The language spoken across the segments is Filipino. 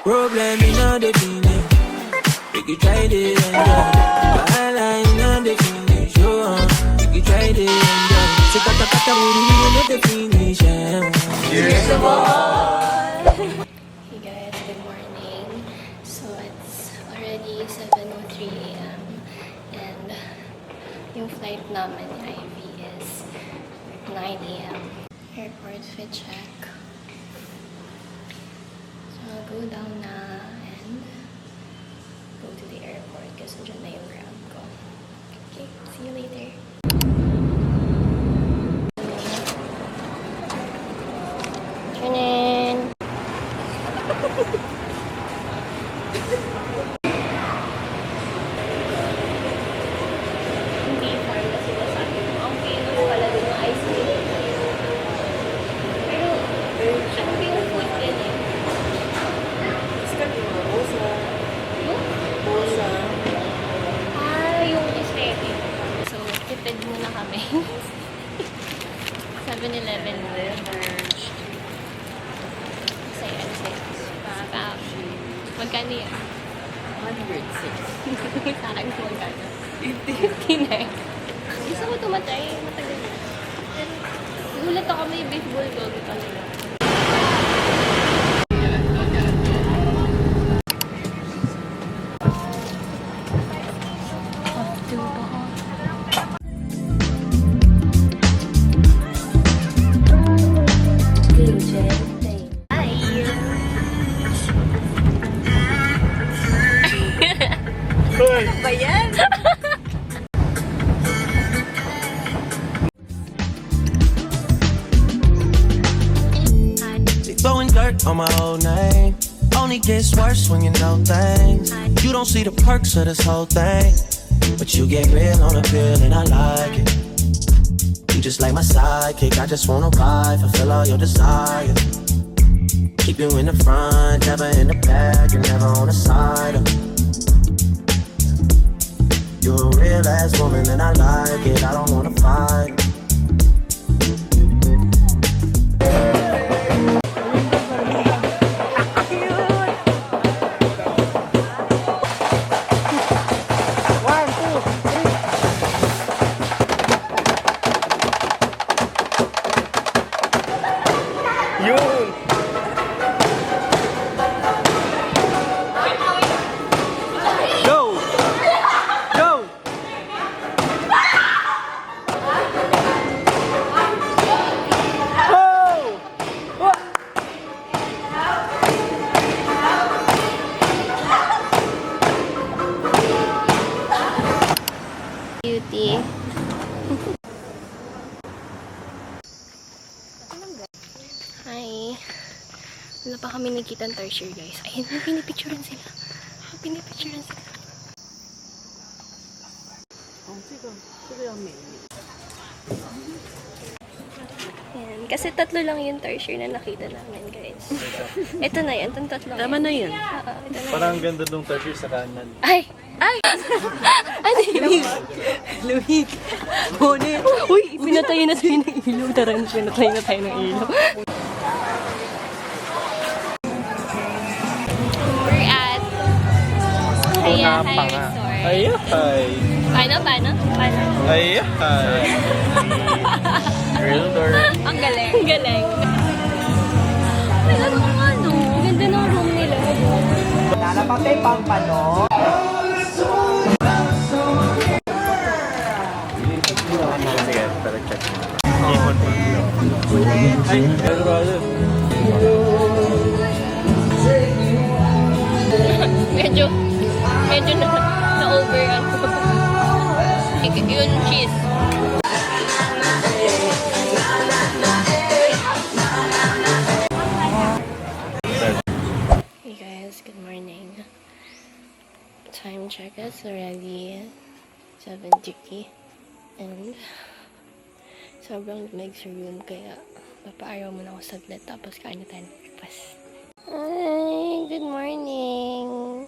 Problem in all the finish. You can try it and bahala in all the finish. You can try it and so kata-kata uri the finish. Cheers to all! Hey guys, good morning. So it's already 7:03 a.m. and yung flight namin ni Ivy is 9 a.m. Airport fit check. So I'll go down na and go to the airport kasi dyan na yung grab ko. Okay, see you later. Tunin! Hindi far kasi nasabi mo. Ang pino pala din ng ice cream. Pero, ang pino food din eh. Iskat yung mga rosa. Hmm? Rosa. Ah, yung aesthetic. So, tipid muna kami. 7-Eleven. Saya. Magkano yan? 106. Sa akin kung magkano. 50 na eh. Gusto ko tumatay. Matagal na. Pero, gulat ako may baseball dog talaga. Ba yan? Throwing dirt on my old name. Only gets worse when you know things. You don't see the perks of this whole thing, but you get real on the pill and I like it. You just like my sidekick, I just wanna ride, fulfill all your desires. Keep you in the front, never in the back, and never on the side. You're a real ass woman and I like it, I don't wanna fight. Beauty. Hi. Wala pa kami nakita ng tertiary, guys. Ayun, pinipicturean sila. Pinipicturean sila. Sige yung menu. Ayan. Kasi tatlo lang yung tertiary na nakita namin, guys. Ito na yan. Itong tatlo. Tama na yun. Oo, ito na Parang yan. ganda nung tertiary sa kanan. Ay! Ay! Ano yun? Luhig. Bonnet. Uy! Pinatay na tayo ng ilaw. Tara na, pinatay na tayo ng ilaw. We're at Hayahay Resort. Ayahay. Paano? Ayahay. Real door. Ang galing. Ang galing. Ay, ano ano? Ang ganda ng room nila. Nalapatay pang pano. Sige, tara check. Ay, pero brother. Medyo na-over ano. Yung cheese. Hey guys, good morning. Time check is already 7:30 and sobrang lamig sa room kaya papaaraw muna ako saglit tapos kain na tayo ng breakfast. Hi! Good morning!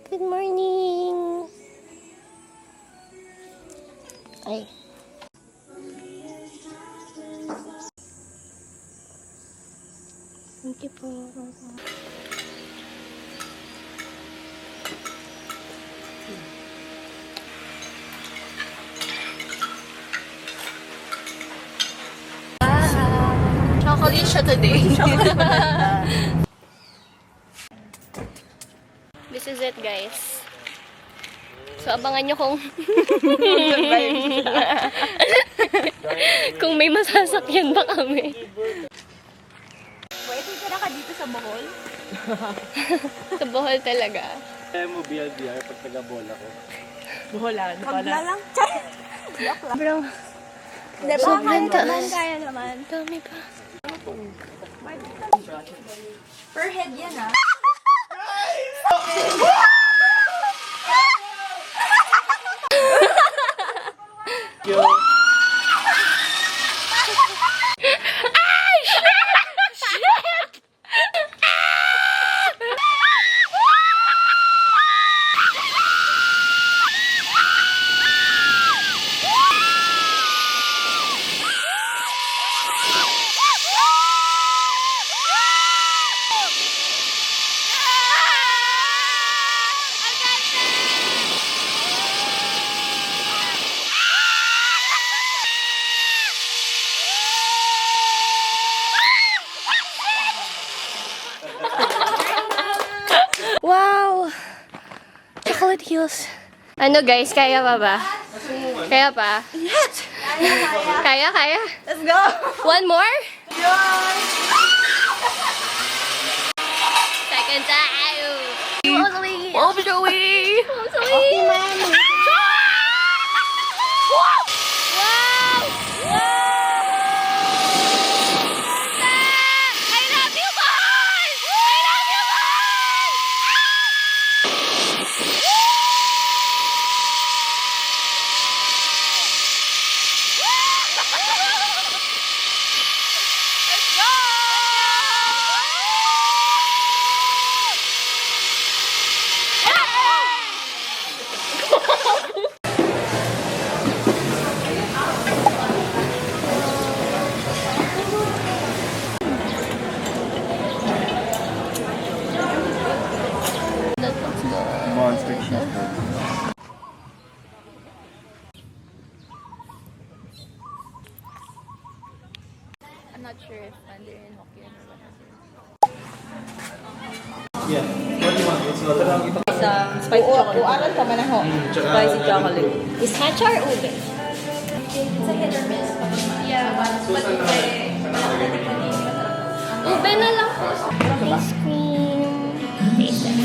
Good morning! Ay. Thank you po. today. This is it, guys. So, abangan nyo kung kung may masasakyan ba kami. Wait, tira ka dito sa Bohol? Sa Bohol talaga. Kaya mo BLDR pag taga-bola ko. Boholan. Pagla lang. Sobrang Diba? sobrang Kaya naman, taas. kaya naman. Dami pa. Per head yan ah. Wow! Chocolate heels. Ano guys, kaya pa ba? Kaya pa? Yes! Kaya, kaya. Kaya, kaya? Let's go! One more? Yun! Second time! All the way. Oh, Joey! Oh, Joey! Okay, man. Wow! Wow! I love you, boy! I love you, boy! Let's go! Let's go. Monster cheeseburger. I'm not sure if Mandarin, Hokkien, or whatever. Yeah. What do you want? It's not Sa spicy chocolate. Uaran ka man ako. Spicy chocolate. Is matcha or ube? It's a hit or miss. Yeah, but Ube na lang po. Ice cream. Taste it.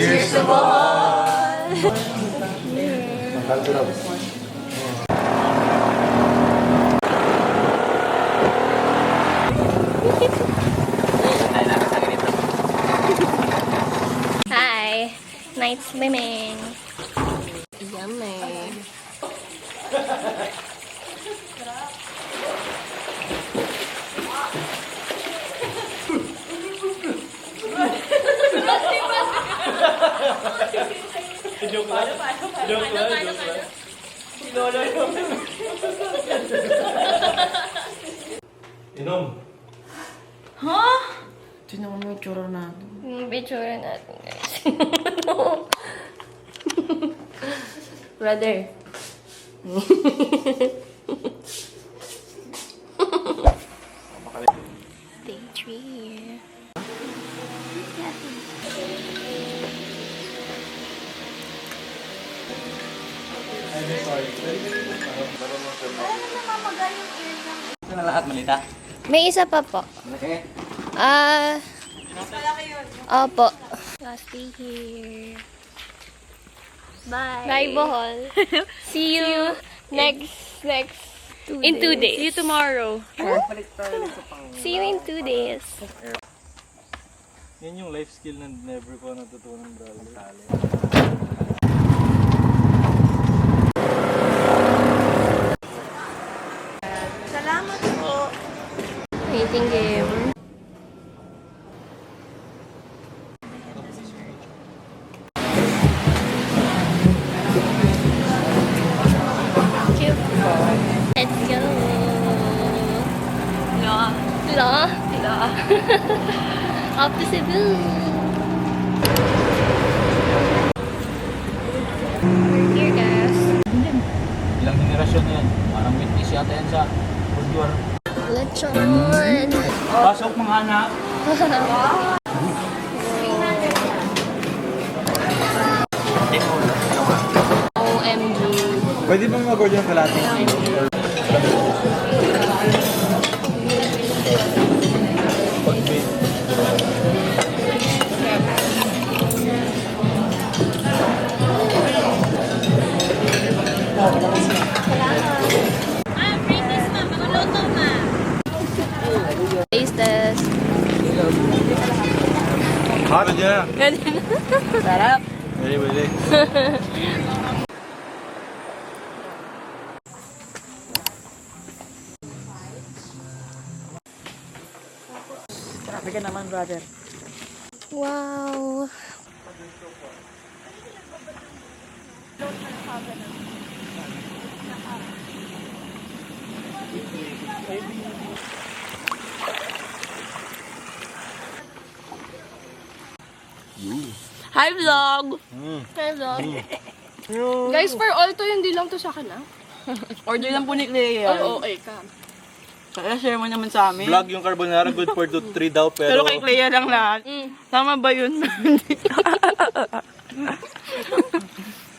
Here's the Hi. Night swimming. Yummy. Inom. Tingnan mo yung tsura natin. Yung bitsura natin, guys. Brother. Day 3. Ito na lahat, malita. May isa pa po. Okay. Opo. Last day here. Bye. Bye, Bohol. See you next in 2 days. See you tomorrow. See you in 2 days. Yan yung life skill na never ko natutunan, brother. Salamat po. Waiting game. Cute. Let's go. La. Off to Cebu. We're here, guys. yan. Parang witness yata yan sa Budwar. Lechon! Pasok mga anak. OMG. Pwede bang mag-order ng kalating? Taste test. Hot dyan. Sarap. Pwede. Grabe ka naman, brother. Wow! Hi, vlog! Hi, vlog. Guys, for all to, hindi lang to sa akin, ah. Order lang po ni Clea. Ay, okay ka. Kaya share mo naman sa amin. Vlog yung carbonara, good for 3 daw, Pero pero... kay Clea lang lahat. Tama ba yun?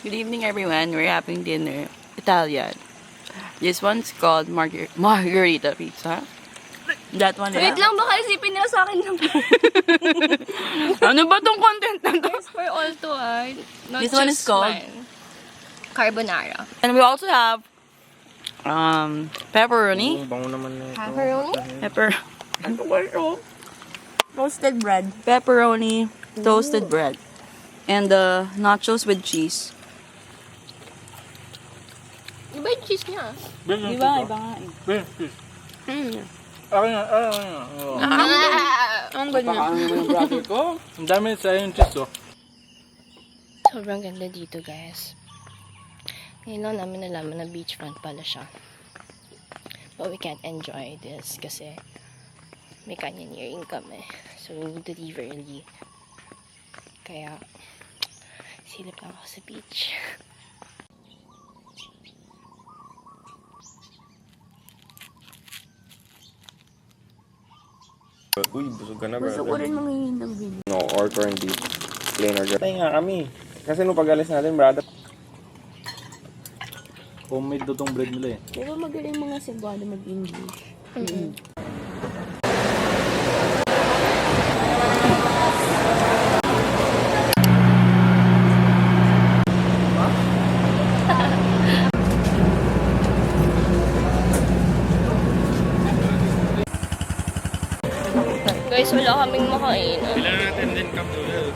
Good evening, everyone. We're having dinner. Italian. This one's called Margherita Pizza. That one Wait lang, baka isipin nila sa akin lang. Ano ba tong content na to? Guys, for all to, ah. Not This one just is called? mine. Carbonara. And we also have pepperoni. Bango naman na ito. Pepperoni? Toasted bread. Pepperoni, toasted bread. And the nachos with cheese. Iba yung cheese niya. Iba nga eh. Akin na. Ang ganda. Paano mo yung brother ko? Ang dami sa yung cheese, oh. Sobrang ganda dito, guys. Ngayon lang namin nalaman na beachfront pala siya. But we can't enjoy this kasi may canyoneering kami. So we need to leave early. Kaya silip lang ako sa beach. Uy, busog ka na, brother. Gusto ko rin mangingin ng video. No, or corned beef. Plain or Patay nga kami. Kasi nung pag-alis natin, brother. Homemade daw tong bread nila eh. Pero magaling mga Cebuano mag-English. Guys, wala kaming makain. Kailan natin din cup noodles.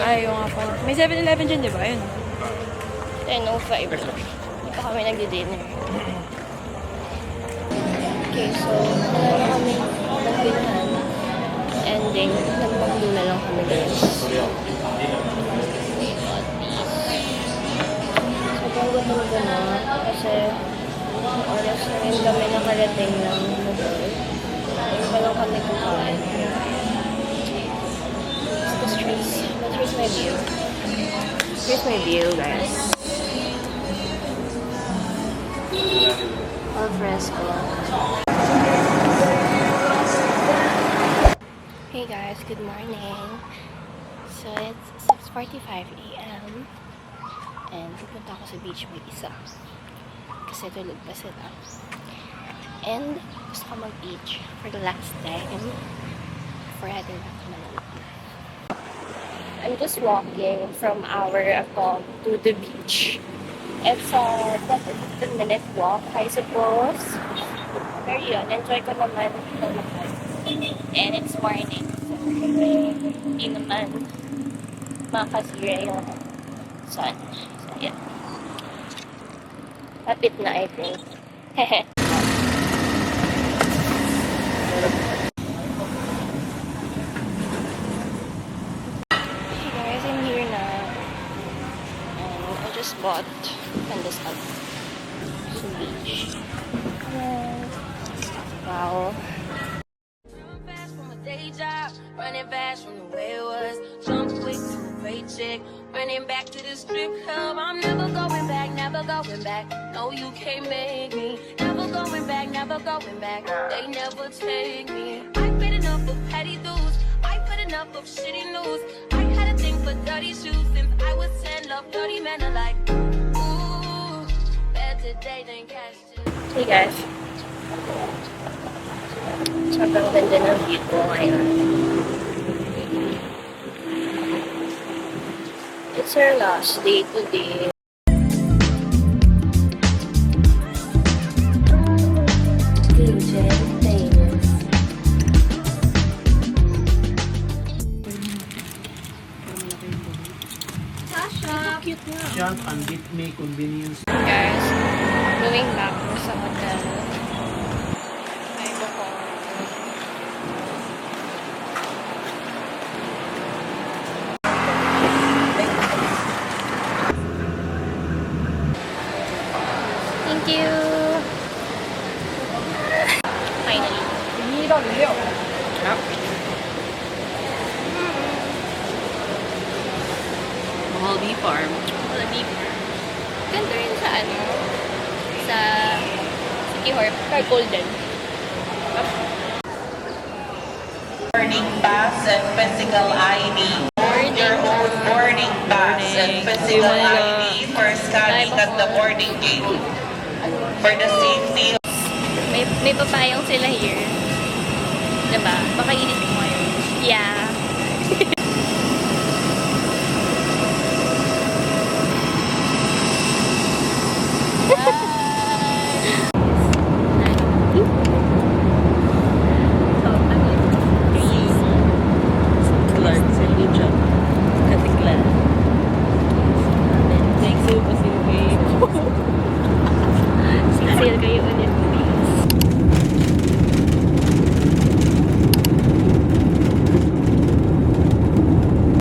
Ay, yung nga pala. May 7-Eleven dyan, di ba? Ayun. 10:05 na. Hindi pa kami nagdi-dinner. Okay, so wala na kami nagbilhan. Ending, nagpanglo na lang kami guys. Sobrang gutom ko na kasi oras na rin kami nakarating ng Mobile. Ayun pa lang kami kukain. It's the streets. But here's my view. Here's my view, guys. Al fresco. Hey guys, good morning. So it's 6:45 a.m. And pupunta ako sa beach mag-isa. Kasi tulog pa sila. And gusto ko mag-beach for the last time before heading back to Manila. I'm just walking from our account to the beach. It's a 10-15-minute walk, I suppose. Pero yun, enjoy ko naman naman. And it's morning. So, hindi naman makasira yung sun. So, yeah. Lapit na, I think. Hehe. Guys, I'm here na. And I just bought pandesal sa beach. Wow. Day job, running fast from the way it was. Jump quick to a paycheck, running back to the strip club. I'm never going back now. never going back. No, you can't make me. Never going back, never going back. They never take me. I've been enough of petty dudes. I've had enough of shitty news. I had a thing for dirty shoes since I was 10. Love dirty men alike. Ooh, better day than cash. Hey guys. Sobrang ganda ng view ko ngayon. It's our last day today. DJ Famous. Jump and get me convenience. Guys, going back na sa hotel. Ay, bako. Thank you. Finally. Malby Farm. Wala beef. Ganda rin sa ano, sa City Horp, Golden. Boarding pass and physical ID. Your own boarding pass and physical ID for scanning at the boarding gate. For the safety. May papayong sila here. Diba? Baka init mo yun. Yeah.